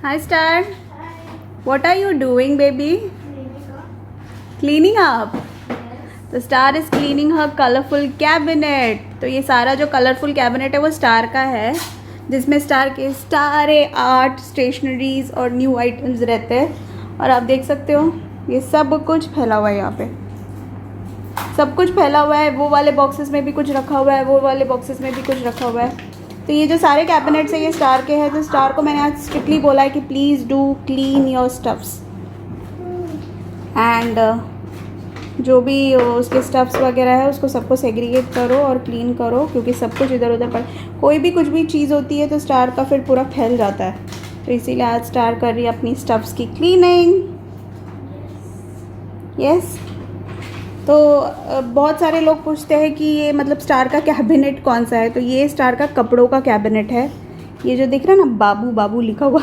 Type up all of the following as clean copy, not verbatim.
Hi Star. What are you doing, baby? Cleaning up. The Star is cleaning her colorful cabinet. तो ये सारा जो colourful cabinet है वो स्टार का है, जिसमें स्टार के सारे आर्ट, स्टेशनरीज और न्यू आइटम्स रहते हैं। और आप देख सकते हो ये सब कुछ फैला हुआ है, यहाँ पे सब कुछ फैला हुआ है। वो वाले बॉक्सेस में भी कुछ रखा हुआ है, वो वाले बॉक्सेस में भी कुछ रखा हुआ है। तो ये जो सारे कैबिनेट्स हैं ये स्टार के हैं। तो स्टार को मैंने आज स्ट्रिक्टली बोला है कि please do clean your stuffs and जो भी उसके स्टफ्स वगैरह है उसको सबको सेग्रीगेट करो और क्लीन करो, क्योंकि सब कुछ इधर उधर पड़, कोई भी कुछ भी चीज़ होती है तो स्टार का फिर पूरा फैल जाता है। तो इसीलिए आज स्टार कर रही है अपनी स्टफ्स की क्लीनिंग। यस। तो बहुत सारे लोग पूछते हैं कि ये मतलब स्टार का कैबिनेट कौन सा है। तो ये स्टार का कपड़ों का कैबिनेट है। ये जो दिख रहा है ना, बाबू बाबू लिखा हुआ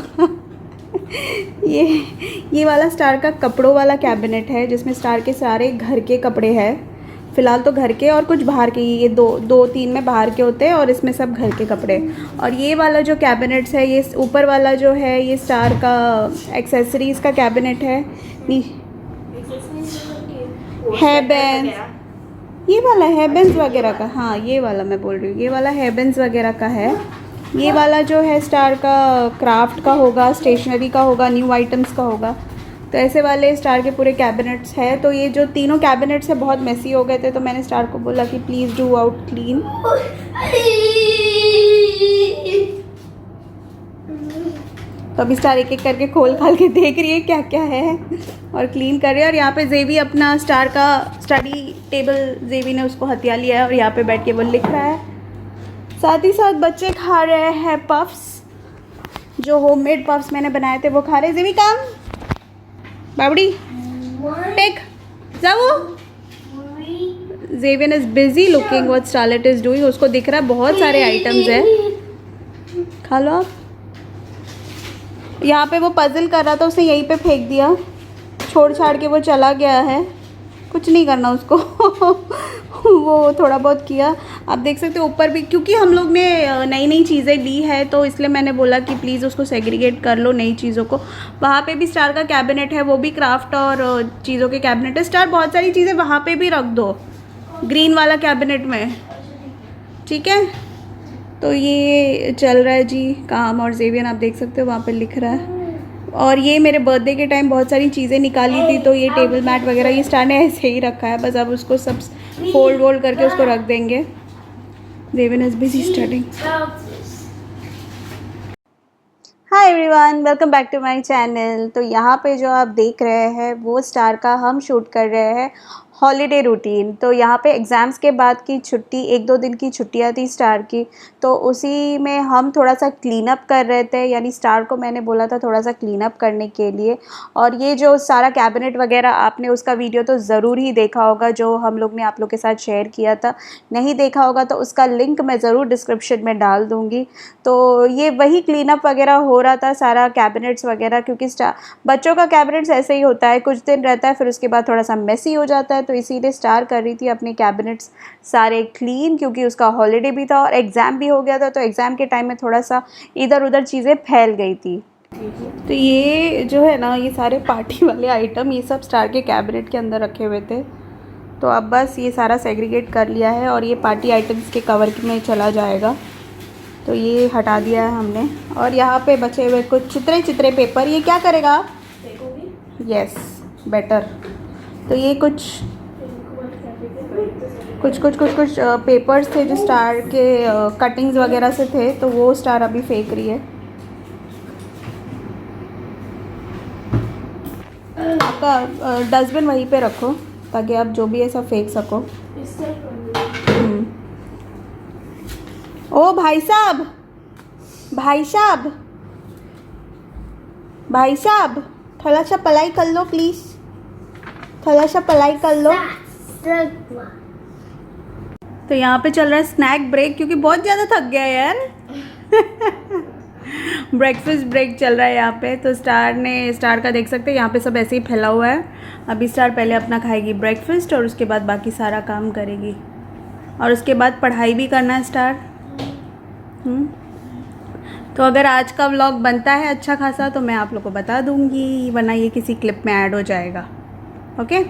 ये वाला स्टार का कपड़ों वाला कैबिनेट है, जिसमें स्टार के सारे घर के कपड़े हैं। फ़िलहाल तो घर के और कुछ बाहर के, ये दो तीन में बाहर के होते हैं और इसमें सब घर के कपड़े। और ये वाला जो कैबिनेट्स है, ये ऊपर वाला जो है ये स्टार का एक्सेसरीज़ का कैबिनेट है। हेयरबैंड, ये वाला हेयरबैंड्स वगैरह का, हाँ ये वाला मैं बोल रही हूँ, ये वाला हेयरबैंड्स वगैरह का है। ये वाला जो है स्टार का क्राफ्ट का होगा, स्टेशनरी का होगा, न्यू आइटम्स का होगा। तो ऐसे वाले स्टार के पूरे कैबिनेट्स हैं। तो ये जो तीनों कैबिनेट्स हैं बहुत मेसी हो गए थे, तो मैंने स्टार को बोला कि प्लीज़ डू आउट क्लीन। तो अभी स्टार एक एक करके खोल खाल के देख रही है क्या क्या है और क्लीन कर रही है। और यहाँ पे जेवी अपना स्टार का स्टडी टेबल, जेवी ने उसको हथिया लिया है और यहाँ पे बैठ के वो लिख रहा है। साथ ही साथ बच्चे खा रहे हैं पफ्स, जो होममेड पफ्स मैंने बनाए थे वो खा रहे हैं। जेवी काम बाबड़ी टेक जाओ। Javian is busy looking what Starlet is doing. उसको दिख रहा है बहुत सारे आइटम्स है, खा लो आप। यहाँ पे वो पजल कर रहा था, उसने यहीं पे फेंक दिया, छोड़ छाड़ के वो चला गया है। कुछ नहीं करना उसको वो थोड़ा बहुत किया। आप देख सकते हो ऊपर भी, क्योंकि हम लोग ने नई नई चीज़ें ली है तो इसलिए मैंने बोला कि प्लीज़ उसको सेग्रीगेट कर लो नई चीज़ों को। वहाँ पे भी स्टार का कैबिनेट है, वो भी क्राफ्ट और चीज़ों के कैबिनेट है। स्टार बहुत सारी चीज़ें वहाँ पे भी रख दो, ग्रीन वाला कैबिनेट में, ठीक है। तो ये चल रहा है जी काम। और जेवियन आप देख सकते हो वहाँ पे लिख रहा है। और ये मेरे बर्थडे के टाइम बहुत सारी चीज़ें निकाली थी, तो ये टेबल मैट वगैरह ये स्टार ने ऐसे ही रखा है, बस अब उसको सब फोल्ड वोल्ड करके उसको रख देंगे। Javian is busy studying. Hi everyone, welcome back to my channel. तो यहाँ पे जो आप देख रहे हैं वो स्टार का हम शूट कर रहे हैं हॉलीडे रूटीन। तो यहाँ पे एग्ज़ाम्स के बाद की छुट्टी, 1-2 दिन की छुट्टियाँ थी स्टार की, तो उसी में हम थोड़ा सा क्लीन अप कर रहे थे। यानी स्टार को मैंने बोला था थोड़ा सा क्लीन अप करने के लिए। और ये जो सारा कैबिनेट वगैरह आपने उसका वीडियो तो ज़रूर ही देखा होगा, जो हम लोग ने आप लोग के साथ शेयर किया था। नहीं देखा होगा तो उसका लिंक मैं ज़रूर डिस्क्रिप्शन में डाल दूँगी। तो ये वही क्लीन अप वगैरह हो रहा था, सारा कैबिनेट्स वगैरह, क्योंकि बच्चों का कैबिनेट्स ऐसे ही होता है, कुछ दिन रहता है फिर उसके बाद थोड़ा सा मेसी हो जाता है। तो इसीलिए स्टार कर रही थी अपने कैबिनेट्स सारे क्लीन, क्योंकि उसका हॉलीडे भी था और एग्ज़ाम भी हो गया था। तो एग्ज़ाम के टाइम में थोड़ा सा इधर उधर चीज़ें फैल गई थी। तो ये जो है ना, ये सारे पार्टी वाले आइटम ये सब स्टार के कैबिनेट के अंदर रखे हुए थे। तो अब बस ये सारा सेग्रीगेट कर लिया है और ये पार्टी आइटम्स के कवर में चला जाएगा। तो ये हटा दिया है हमने। और यहाँ पे बचे हुए कुछ चित्रे पेपर, ये क्या करेगा आप? Yes, better. तो ये कुछ पेपर्स थे जो स्टार के कटिंग्स वगैरह से थे, तो वो स्टार अभी फेंक रही है। आपका डस्टबिन वहीं पे रखो ताकि आप जो भी है सब फेंक सको। ओ भाई साहब, भाई साहब, भाई साहब, थोड़ा सा पलाई कर लो प्लीज़, थोड़ा सा पलाई कर लो। तो यहाँ पे चल रहा है स्नैक ब्रेक, क्योंकि बहुत ज़्यादा थक गया यार ब्रेकफास्ट ब्रेक चल रहा है यहाँ पे। तो स्टार का देख सकते हैं यहाँ पे सब ऐसे ही फैला हुआ है। अभी स्टार पहले अपना खाएगी ब्रेकफास्ट और उसके बाद बाकी सारा काम करेगी, और उसके बाद पढ़ाई भी करना है स्टार। तो अगर आज का व्लॉग बनता है अच्छा खासा तो मैं आप लोग को बता दूँगी, वरना ये किसी क्लिप में ऐड हो जाएगा। ओके।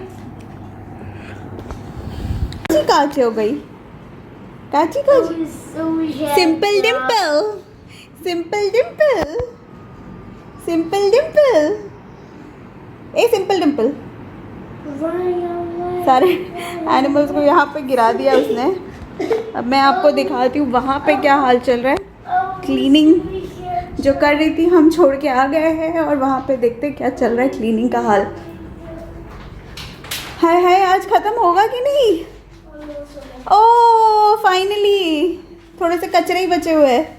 काची हो गई, काची काची। Simple Dimple, simple Dimple, simple Dimple, a simple Dimple. सारे एनिमल्स को यहाँ पे गिरा दिया उसने। अब मैं आपको दिखाती हूँ वहाँ पे क्या हाल चल रहा है। क्लीनिंग जो कर रही थी हम छोड़ के आ गए हैं, और वहाँ पे देखते क्या चल रहा है क्लीनिंग का हाल। हाय हाय, आज ख़त्म होगा कि नहीं? ओह फाइनली, थोड़े से कचरे ही बचे हुए हैं।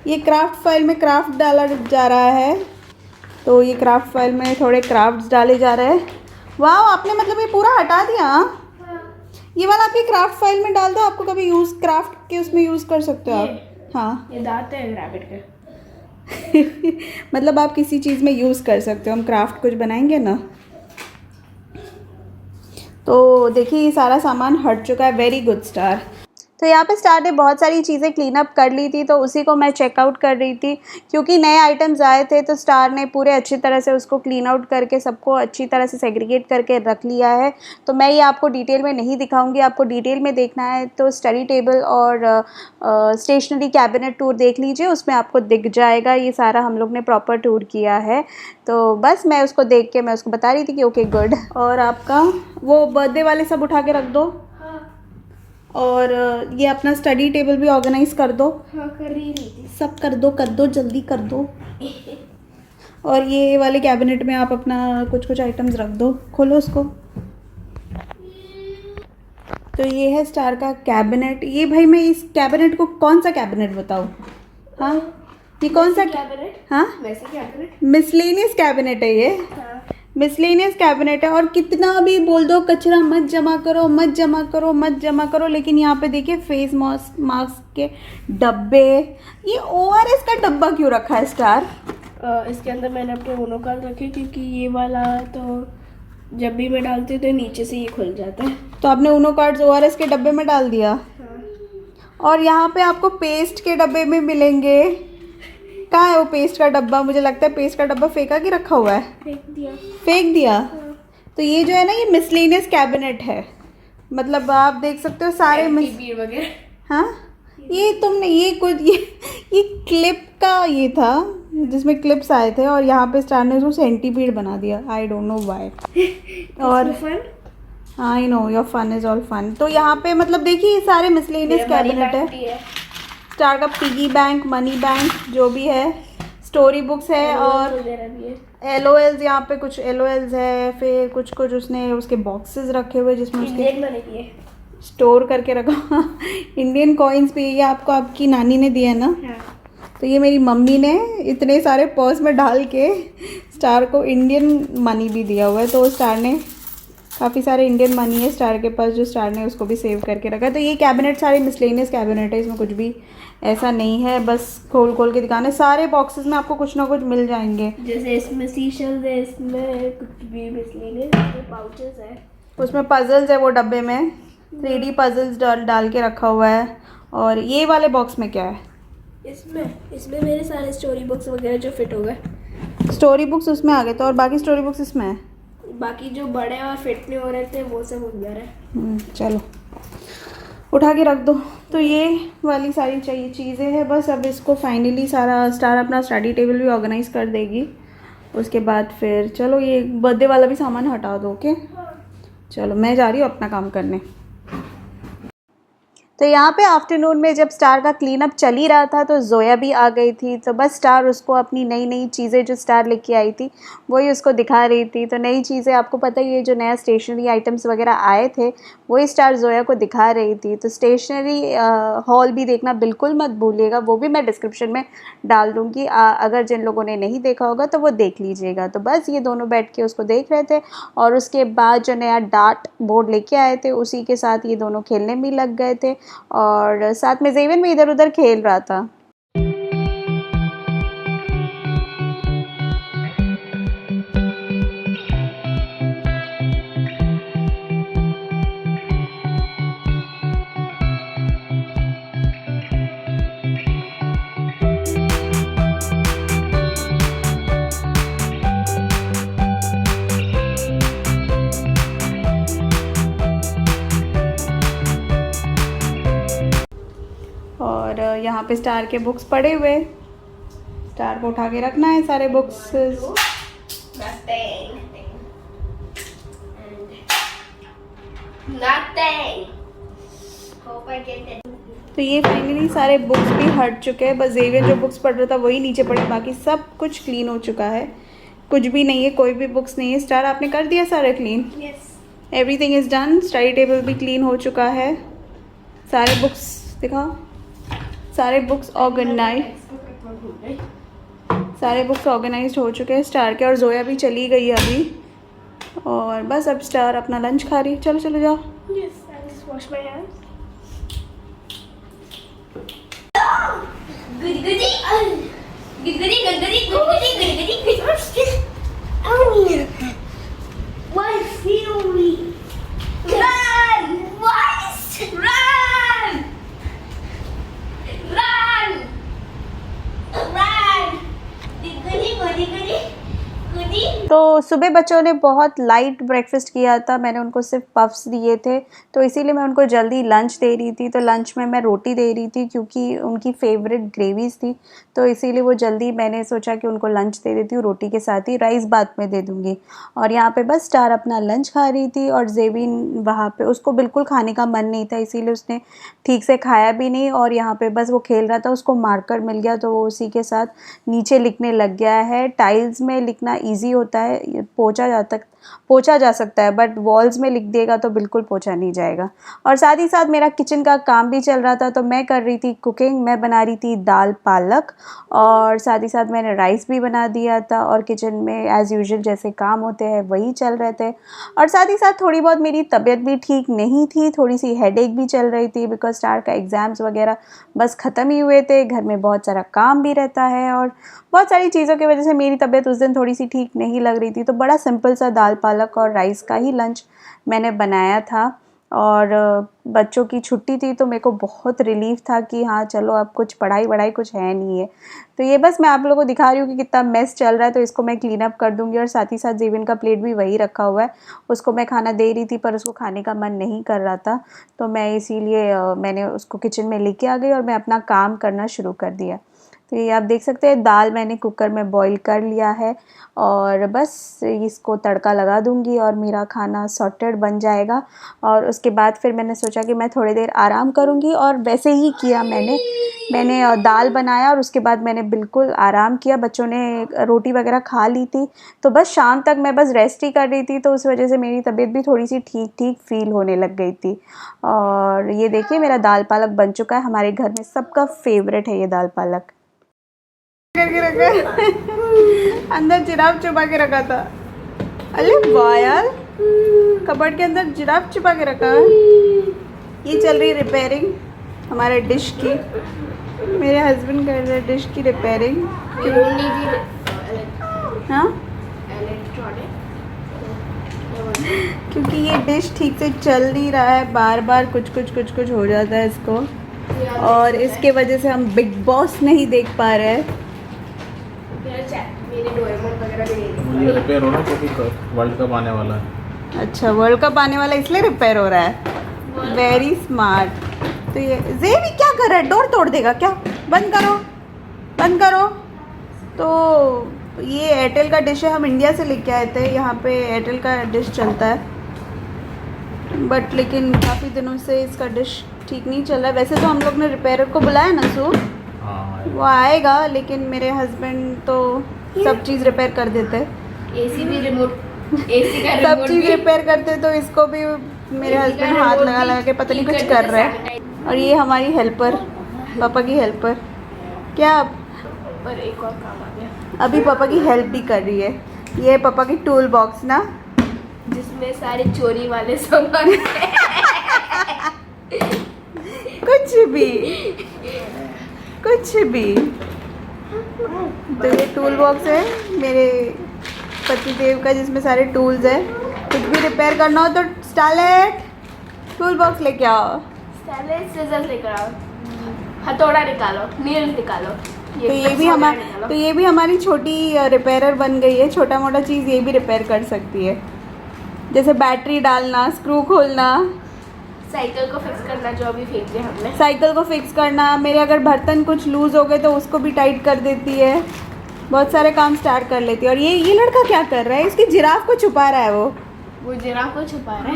ये क्राफ्ट फाइल में क्राफ्ट डाला जा रहा है, तो ये क्राफ्ट फाइल में थोड़े क्राफ्ट्स डाले जा रहे हैं। वाह, आपने मतलब ये पूरा हटा दिया? ये वाला आपकी क्राफ्ट फाइल में डाल दो, आपको कभी यूज़ क्राफ्ट के उसमें यूज़ कर सकते हो आप। हाँ, ये दांत है रैबिट के। मतलब आप किसी चीज़ में यूज़ कर सकते हो। हम क्राफ्ट कुछ बनाएंगे ना, तो देखिए ये सारा सामान हट चुका है। Very good star. तो यहाँ पे स्टार ने बहुत सारी चीज़ें क्लीन अप कर ली थी, तो उसी को मैं चेकआउट कर रही थी, क्योंकि नए आइटम्स आए थे तो स्टार ने पूरे अच्छी तरह से उसको क्लीन आउट करके सबको अच्छी तरह से सेग्रीगेट करके रख लिया है। तो मैं ये आपको डिटेल में नहीं दिखाऊंगी। आपको डिटेल में देखना है तो स्टडी टेबल और स्टेशनरी कैबिनेट टूर देख लीजिए, उसमें आपको दिख जाएगा। ये सारा हम लोग ने प्रॉपर टूर किया है, तो बस मैं उसको देख के मैं उसको बता रही थी कि ओके गुड। और आपका वो बर्थडे वाले सब उठा के रख दो, और ये अपना स्टडी टेबल भी ऑर्गेनाइज कर दो। हाँ, कर ही रही थी। सब कर दो जल्दी कर दो। और ये वाले कैबिनेट में आप अपना कुछ कुछ आइटम्स रख दो, खोलो उसको। तो ये है स्टार का कैबिनेट। ये भाई मैं इस कैबिनेट को कौन सा कैबिनेट बताऊँ? हाँ, ये कौन सा कैबिनेट? हाँ, वैसे कैबिनेट, मिसलेनियस कैबिनेट है ये। हाँ। मिसलेनियस कैबिनेट है, और कितना भी बोल दो कचरा मत जमा करो, मत जमा करो, मत जमा करो, लेकिन यहाँ पे देखिए फेस मास्क के डब्बे। ये ओआरएस का डब्बा क्यों रखा है स्टार? इसके अंदर मैंने अपने ओनो कार्ड रखे, क्योंकि ये वाला तो जब भी मैं डालती हूँ तो नीचे से ये खुल जाता है। तो आपने ओनो कार्ड्स ओआरएस के डब्बे में डाल दिया। हाँ। और यहाँ पे आपको पेस्ट के डब्बे में मिलेंगे। कहाँ है वो पेस्ट का डब्बा? मुझे लगता है पेस्ट का डब्बा फेंका के रखा हुआ है। फेंक दिया। हाँ। तो ये जो है ना, ये मिसलेनियस कैबिनेट है। मतलब आप देख सकते हो सारे वगैरह। हाँ, ये तुमने ये कुछ ये क्लिप का ये था जिसमें क्लिप्स आए थे, और यहाँ पे स्टार ने उसको सेंटीपीड बना दिया। I don't know why. और I know your fun is all fun. तो यहाँ पे मतलब देखिए ये सारे मिसलेनियस कैबिनेट है। स्टार का पिगी बैंक, मनी बैंक जो भी है, स्टोरी बुक्स है, और LOLs। यहाँ पे कुछ LOLs है, फिर कुछ कुछ उसने उसके बॉक्सेस रखे हुए जिसमें उसके स्टोर करके रखा। इंडियन कॉइन्स भी ये आपको आपकी नानी ने दिया ना? हाँ। तो ये मेरी मम्मी ने इतने सारे पर्स में डाल के स्टार को इंडियन मनी भी दिया हुआ है। तो स्टार ने काफ़ी सारे इंडियन मनी है स्टार के पास, जो स्टार ने उसको भी सेव करके रखा है। तो ये कैबिनेट सारे मिसलेनियस कैबिनेट है, इसमें कुछ भी ऐसा नहीं है, बस खोल खोल के दिखाने। सारे बॉक्सेस में आपको कुछ ना कुछ मिल जाएंगे। जैसे इसमें सीशल्स है, इसमें कुछ भी मिसलेनियस, इसमें पाउचेस है, उसमें पजल्स है वो डब्बे में, 3D पजल्स डाल के रखा हुआ है। और ये वाले बॉक्स में क्या है? इसमें मेरे सारे स्टोरी बुक्स वगैरह जो फिट हो गए। स्टोरी बुक्स उसमें आ गए, तो और बाकी स्टोरी बुक्स इसमें है। बाकी जो बड़े और फिट नहीं हो रहे थे वो सब हो गया है। चलो उठा के रख दो। तो ये वाली सारी चाहिए चीज़ें हैं बस। अब इसको फाइनली सारा स्टार अपना स्टडी टेबल भी ऑर्गेनाइज कर देगी, उसके बाद फिर चलो ये बर्थडे वाला भी सामान हटा दो। ओके, चलो मैं जा रही हूँ अपना काम करने। तो यहाँ पे आफ्टरनून में जब स्टार का क्लीन अप चल ही रहा था तो जोया भी आ गई थी। तो बस स्टार उसको अपनी नई नई चीज़ें जो स्टार लेके आई थी वही उसको दिखा रही थी। तो नई चीज़ें आपको पता ही है, जो नया स्टेशनरी आइटम्स वगैरह आए थे वही स्टार जोया को दिखा रही थी। तो स्टेशनरी हॉल भी देखना बिल्कुल मत भूलिएगा, वो भी मैं डिस्क्रिप्शन में डाल दूँगी। अगर जिन लोगों ने नहीं देखा होगा तो वो देख लीजिएगा। तो बस ये दोनों बैठ के उसको देख रहे थे, और उसके बाद जो नया डार्ट बोर्ड लेके आए थे उसी के साथ ये दोनों खेलने भी लग गए थे, और साथ में जेवन भी इधर उधर खेल रहा था। यहाँ पे स्टार के बुक्स पड़े हुए, स्टार को उठा के रखना है सारे बुक्स। तो ये फाइनली सारे बुक्स भी हट चुके हैं, बस जेवियर जो बुक्स पढ़ रहा था वही नीचे पड़े, बाकी सब कुछ क्लीन हो चुका है, कुछ भी नहीं है, कोई भी बुक्स नहीं है। स्टार आपने कर दिया सारा clean? Everything is done. Study table भी क्लीन हो चुका है, सारे बुक्स दिखाओ, सारे बुक्स ऑर्गेनाइज्ड हो चुके हैं स्टार के, और जोया भी चली गई है अभी, और बस अब स्टार अपना लंच खा रही है। चलो चलो जाओ। तो सुबह बच्चों ने बहुत लाइट ब्रेकफास्ट किया था, मैंने उनको सिर्फ पफ्स दिए थे, तो इसीलिए मैं उनको जल्दी लंच दे रही थी। तो लंच में मैं रोटी दे रही थी क्योंकि उनकी फेवरेट ग्रेवीज थी, तो इसीलिए वो जल्दी मैंने सोचा कि उनको लंच दे देती हूँ रोटी के साथ ही, राइस बाद में दे दूँगी। और यहाँ पे बस स्टार अपना लंच खा रही थी, और जेबिन वहाँ पे उसको बिल्कुल खाने का मन नहीं था, इसीलिए उसने ठीक से खाया भी नहीं, और यहाँ पे बस वो खेल रहा था, उसको मार्कर मिल गया तो वो उसी के साथ नीचे लिखने लग गया है। टाइल्स में लिखना ईजी होता है, पोंछा जा सकता है, बट वॉल्स में लिख देगा तो बिल्कुल पोंछा नहीं जाएगा। और साथ ही साथ मेरा किचन का काम भी चल रहा था, तो मैं कर रही थी कुकिंग, मैं बना रही थी दाल पालक, और साथ ही साथ मैंने राइस भी बना दिया था, और किचन में एज़ यूजुअल जैसे काम होते हैं वही चल रहे थे। और साथ ही साथ थोड़ी बहुत मेरी तबीयत भी ठीक नहीं थी, थोड़ी सी हेडेक भी चल रही थी, बिकॉज स्टार का एग्ज़ाम्स वगैरह बस ख़त्म ही हुए थे, घर में बहुत सारा काम भी रहता है, और बहुत सारी चीज़ों की वजह से मेरी तबीयत उस दिन थोड़ी सी ठीक नहीं लग रही थी। तो बड़ा सिंपल सा दाल पालक और राइस का ही लंच मैंने बनाया था, और बच्चों की छुट्टी थी तो मेरे को बहुत रिलीफ था कि हाँ चलो अब कुछ पढ़ाई वढ़ाई कुछ है नहीं है। तो ये बस मैं आप लोगों को दिखा रही हूँ कि कितना मेस चल रहा है, तो इसको मैं क्लीन अप कर दूँगी। और साथ ही साथ जेविन का प्लेट भी वही रखा हुआ है, उसको मैं खाना दे रही थी पर उसको खाने का मन नहीं कर रहा था, तो मैं इसीलिए मैंने उसको किचन में लेके आ गई और मैं अपना काम करना शुरू कर दिया। तो ये आप देख सकते हैं दाल मैंने कुकर में बॉईल कर लिया है, और बस इसको तड़का लगा दूंगी और मेरा खाना सॉर्टेड बन जाएगा। और उसके बाद फिर मैंने सोचा कि मैं थोड़ी देर आराम करूंगी, और वैसे ही किया मैंने दाल बनाया और उसके बाद मैंने बिल्कुल आराम किया। बच्चों ने रोटी वगैरह खा ली थी, तो बस शाम तक मैं बस रेस्ट ही कर रही थी, तो उस वजह से मेरी तबीयत भी थोड़ी सी ठीक ठीक फील होने लग गई थी। और ये देखिए मेरा दाल पालक बन चुका है, हमारे घर में सबका फेवरेट है ये दाल पालक। करके रखा अंदर जिराफ छुपा के रखा था। अरे वाह यार, कबर्ड के अंदर जिराफ छुपा के रखा। ये चल रही रिपेयरिंग हमारे डिश की, मेरे हस्बैंड कर रहे डिश की रिपेयरिंग। हाँ, क्योंकि ये डिश ठीक से चल नहीं रहा है, बार बार कुछ हो जाता है इसको, और इसके वजह से हम बिग बॉस नहीं देख पा रहे हैं। मुझे रिपेयर हो रहा है क्योंकि वर्ल्ड कप आने वाला है। अच्छा, वर्ल्ड कप आने वाला है इसलिए रिपेयर हो रहा है। Very smart. तो ये जेबी क्या कर रहा है, डोर तोड़ देगा क्या? बंद करो। तो ये एयरटेल का डिश है, हम इंडिया से लेके आए थे, यहाँ पे एयरटेल का डिश चलता है, बट लेकिन काफ़ी दिनों से इसका डिश ठीक नहीं चल रहा है। वैसे तो हम लोग ने रिपेयरर को बुलाया ना, सो वो आएगा, लेकिन मेरे हस्बैंड तो सब चीज़ रिपेयर कर देते, एसी भी रिमोट, एसी का सब चीज़ रिपेयर करते, तो इसको भी मेरे हस्बैंड हाथ लगा के पता नहीं कुछ कर रहा है। और ये हमारी हेल्पर, पापा की हेल्पर, क्या पर एक और काम आ गया, अभी पापा की हेल्प भी कर रही है। ये पापा की टूल बॉक्स ना, जिसमें सारे चोरी वाले सामान कुछ भी। तो ये टूल बॉक्स है मेरे पतिदेव का, जिसमें सारे टूल्स हैं, कुछ भी रिपेयर करना हो तो स्टारलेट टूल बॉक्स लेके आओ। स्टारलेट सीजर्स लेकर आओ, हथौड़ा निकालो, नील निकालो। तो ये भी हमारी छोटी रिपेयरर बन गई है, छोटा मोटा चीज़ ये भी रिपेयर कर सकती है, जैसे बैटरी डालना, स्क्रू खोलना, साइकिल को फिक्स करना जो अभी फेंक दिया हमने। साइकिल को फिक्स करना, मेरे अगर बर्तन कुछ लूज़ हो गए तो उसको भी टाइट कर देती है, बहुत सारे काम स्टार्ट कर लेती है। और ये लड़का क्या कर रहा है, इसकी जिराफ को छुपा रहा है वो जिराफ को छुपा रहा है,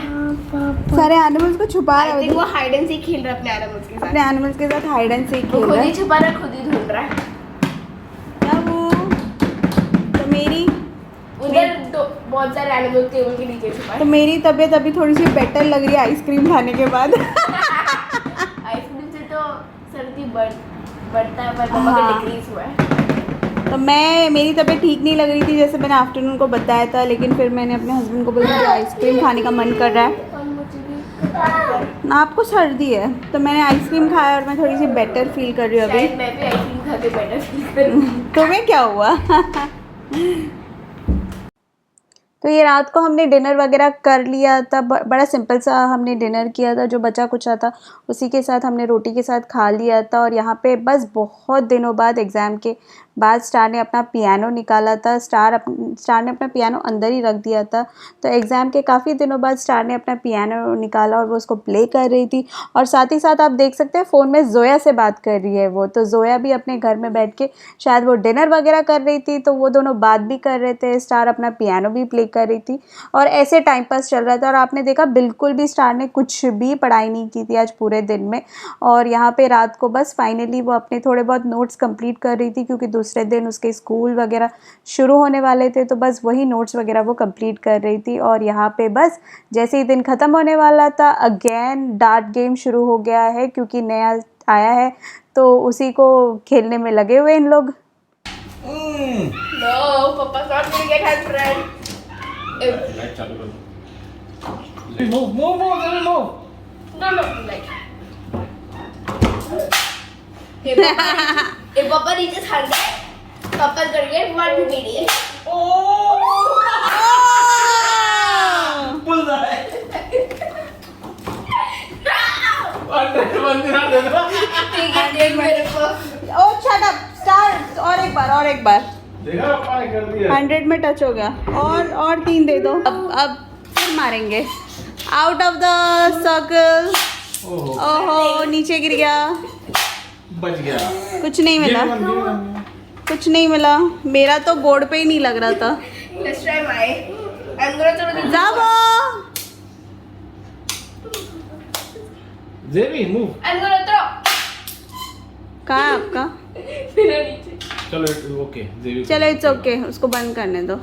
सारे एनिमल्स को छुपा रहा है। वो हाइड एंड सीक खेल रहा है अपने एनिमल्स के साथ। अपने एनिमल्स के साथ हाइड एंड सीक खेल रहा है। खुद ही छुपा रहा है, खुद ही ढूंढ रहा है। क्या वो तो मेरी उधर तो बहुत सारे एनिमल टेबल के नीचे छुपा है। तो मेरी तबीयत अभी थोड़ी सी बेटर लग रही है आइसक्रीम खाने के बाद। आइसक्रीम से तो सर्दी बढ़ता है, पर नमक डिक्रीज हुआ है। तो मेरी तबीयत ठीक नहीं लग रही थी, जैसे मैंने आफ्टरनून को बताया था, लेकिन फिर मैंने अपने हस्बैंड को बोला कि आइसक्रीम खाने का मन कर रहा है ना, आपको सर्दी है, तो मैंने आइसक्रीम खाया और मैं थोड़ी सी बेटर फील कर रही हूँ अभी। मैं भी आइसक्रीम खा के बेटर फील कर रही हूँ। तुम्हें क्या हुआ? तो ये रात को हमने डिनर वगैरह कर लिया था, बड़ा सिंपल सा हमने डिनर किया था, जो बचा कुचा था उसी के साथ हमने रोटी के साथ खा लिया था। और यहाँ पे बस बहुत दिनों बाद एग्ज़ाम के बाद स्टार ने अपना पियानो निकाला था। स्टार ने अपना पियानो अंदर ही रख दिया था, तो एग्ज़ाम के काफ़ी दिनों बाद स्टार ने अपना पियानो निकाला और वो उसको प्ले कर रही थी। और साथ ही साथ आप देख सकते हैं फ़ोन में जोया से बात कर रही है वो, तो जोया भी अपने घर में बैठ के शायद वो डिनर वगैरह कर रही थी, तो वो दोनों बात भी कर रहे थे। स्टार अपना पियानो भी प्ले कर रही थी और ऐसे टाइम पास चल रहा था। और आपने देखा बिल्कुल भी स्टार ने कुछ भी पढ़ाई नहीं की थी आज पूरे दिन में। और यहाँ पे रात को बस फाइनली वो अपने थोड़े बहुत नोट्स कंप्लीट कर रही थी, क्योंकि दूसरे दिन उसके स्कूल वगैरह शुरू होने वाले थे, तो बस वही नोट्स वगैरह वो कंप्लीट कर रही थी। और यहाँ पे बस जैसे ही दिन ख़त्म होने वाला था, अगेन डार्ट गेम शुरू हो गया है, क्योंकि नया आया है तो उसी को खेलने में लगे हुए इन लोग। No, Papa's not gonna get her friend. Light चालू कर दो। Move No, like. If Papa reaches 100, Papa's gonna get 1 million. पुल रहा है। बंद दे दो। ठीक है, देख मेरे को। ओह शट अप स्टार, और एक बार देखा पापा ने कर दिया। 100 में टच हो गया, और 3 दे दो। अब फिर मारेंगे। Out of the circle. ओहो नीचे गिर गया, बच गया। कुछ नहीं मिला। मेरा तो बोर्ड पे ही नहीं लग रहा था। Let's try mine. I'm gonna throw the. जाओ, जेबी मूव। I'm gonna throw. कहाँ है आपका? मेरा नीचे। चलो ओके जेबी। चलो इट्स ओके, उसको बंद करने दो।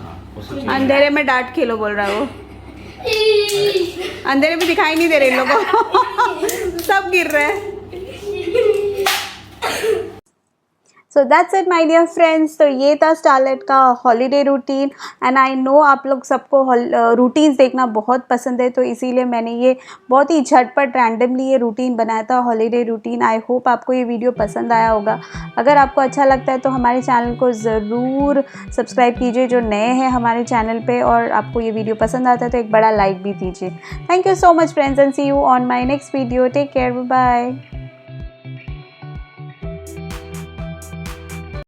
अंधेरे में डांट खेलो बोल रहा है वो। अंधेरे में दिखाई नहीं दे रहे इन लोगों को। सब गिर रहे हैं। So that's it my dear friends. तो ये था स्टारलेट का holiday routine, and I know आप लोग सबको रूटीन्स देखना बहुत पसंद है, तो इसीलिए मैंने ये बहुत ही झटपट रैंडमली ये रूटीन बनाया था, हॉलीडे रूटीन। आई होप आपको ये वीडियो पसंद आया होगा। अगर आपको अच्छा लगता है तो हमारे चैनल को ज़रूर सब्सक्राइब कीजिए जो नए हैं हमारे चैनल पे, और आपको ये वीडियो पसंद आता है तो एक बड़ा लाइक भी दीजिए। Thank you so much friends, and see you on my next video. Take care, bye bye.